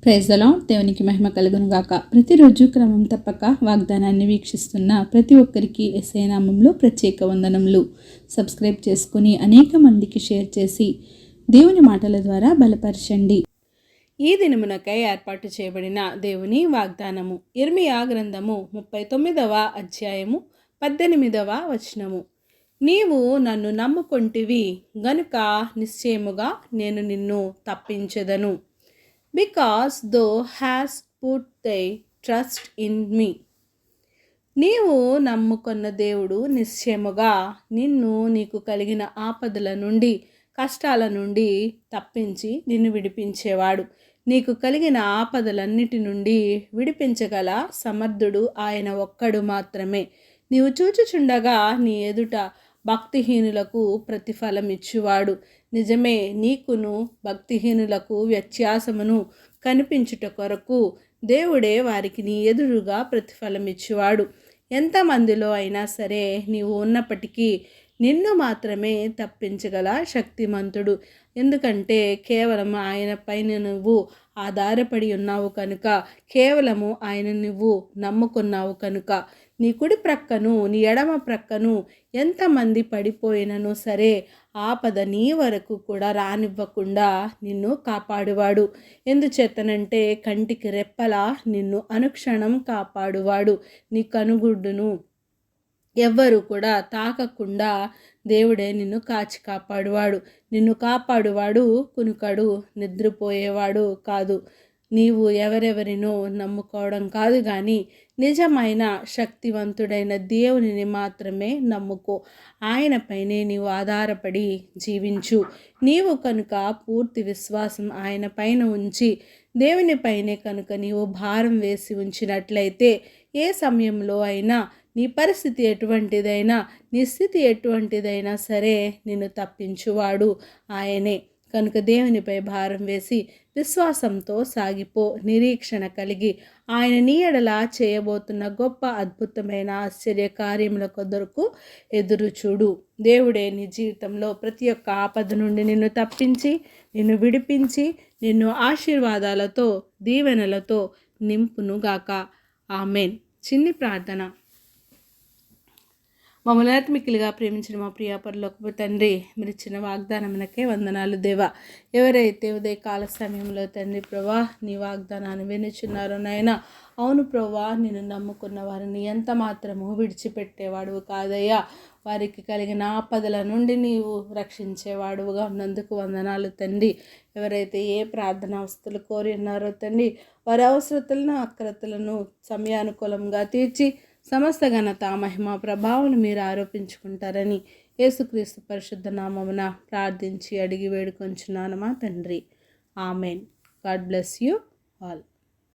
Praise the lord. దేవునికి మహిమ కలుగును గాక. ప్రతిరోజు క్రమం తప్పక వాగ్దానాన్ని వీక్షిస్తున్న ప్రతి ఒక్కరికి యేసయ్య నామములో ప్రత్యేక వందనములు. సబ్స్క్రైబ్ చేసుకుని అనేక మందికి షేర్ చేసి దేవుని మాటల ద్వారా బలపరచండి. ఈ దినమునకై ఏర్పాటు చేయబడిన దేవుని వాగ్దానము ఇర్మియా గ్రంథము 39వ అధ్యాయము 18వ వచనము. నీవు నన్ను నమ్ముకొంటివి గనుక నిశ్చయముగా నేను నిన్ను తప్పించెదను. బికాస్ దో హ్యాస్ పుట్ దై ట్రస్ట్ ఇన్ మీ. నీవు నమ్ముకున్న దేవుడు నిశ్చయముగా నీకు కలిగిన ఆపదల నుండి, కష్టాల నుండి తప్పించి నిన్ను విడిపించేవాడు. నీకు కలిగిన ఆపదలన్నిటి నుండి విడిపించగల సమర్థుడు ఆయన ఒక్కడు మాత్రమే. నీవు చూచుచుండగా నీ ఎదుట భక్తిహీనులకు ప్రతిఫలం ఇచ్చువాడు. నిజమే, నీకును భక్తిహీనులకు వ్యత్యాసమును కనిపించుట కొరకు దేవుడే వారికి నీ ఎదురుగా ప్రతిఫలం ఇచ్చువాడు. ఎంతమందిలో అయినా సరే నీవు ఉన్నప్పటికీ నిన్ను మాత్రమే తప్పించగల శక్తిమంతుడు. ఎందుకంటే కేవలం ఆయన పైన నువ్వు ఆధారపడి ఉన్నావు కనుక, కేవలము ఆయన నువ్వు నమ్ముకున్నావు కనుక, నీ కుడి ప్రక్కను నీ ఎడమ ప్రక్కను ఎంతమంది పడిపోయినను సరే ఆపద నీ వరకు కూడా రానివ్వకుండా నిన్ను కాపాడువాడు. ఎందుచేతనంటే కంటికి రెప్పలా నిన్ను అనుక్షణం కాపాడువాడు. నీ కనుగుడ్డును ఎవ్వరు కూడా తాకకుండా దేవుడే నిన్ను కాచి కాపాడువాడు. నిన్ను కాపాడువాడు కునుకడు, నిద్రపోయేవాడు కాదు. నీవు ఎవరెవరినో నమ్ముకోవడం కాదు కానీ నిజమైన శక్తివంతుడైన దేవునిని మాత్రమే నమ్ముకో. ఆయనపైనే నీవు ఆధారపడి జీవించు. నీవు కనుక పూర్తి విశ్వాసం ఆయన పైన ఉంచి దేవునిపైనే కనుక నీవు భారం వేసి ఉంచినట్లయితే ఏ సమయంలో అయినా నీ పరిస్థితి ఎటువంటిదైనా, నీ స్థితి ఎటువంటిదైనా సరే నిన్ను తప్పించువాడు ఆయనే. కనుక దేవునిపై భారం వేసి విశ్వాసంతో సాగిపో. నిరీక్షణ కలిగి ఆయన నీ ఎడల చేయబోతున్న గొప్ప అద్భుతమైన ఆశ్చర్య కార్యముల కొరకు ఎదురు చూడు. దేవుడే నీ జీవితంలో ప్రతి ఒక్క ఆపద నుండి నిన్ను తప్పించి, నిన్ను విడిపించి, నిన్ను ఆశీర్వాదాలతో, దీవెనలతో నింపునుగాక. ఆమెన్. చిన్ని ప్రార్థన. మమ్మల్ని ఆత్మికులుగా ప్రేమించిన మా ప్రియ పరలోకపు తండ్రి, మీరు ఇచ్చిన వాగ్దానమునకే వందనాలు దేవా. ఎవరైతే ఉదయకాల సమయంలో తండ్రి ప్రభా నీ వాగ్దానాన్ని వినుచున్నారో నాయన, అవును ప్రభా, నేను నమ్ముకున్న వారిని ఎంత మాత్రము విడిచిపెట్టేవాడువు కాదయ్యా. వారికి కలిగిన ఆపదల నుండి నీవు రక్షించేవాడుగా ఉన్నందుకు వందనాలు తండ్రి. ఎవరైతే ఏ ప్రార్థన అవస్థలు కోరి ఉన్నారో తండ్రి, వారి అవసరతలను, అక్రతలను సమయానుకూలంగా తీర్చి సమస్త ఘనత, మహిమ, ప్రభావాలు మీరు ఆరోపించుకుంటారని యేసుక్రీస్తు పరిశుద్ధ నామమున ప్రార్థించి అడిగి వేడుకొంచున్నాను మా తండ్రి. Amen. God bless you all.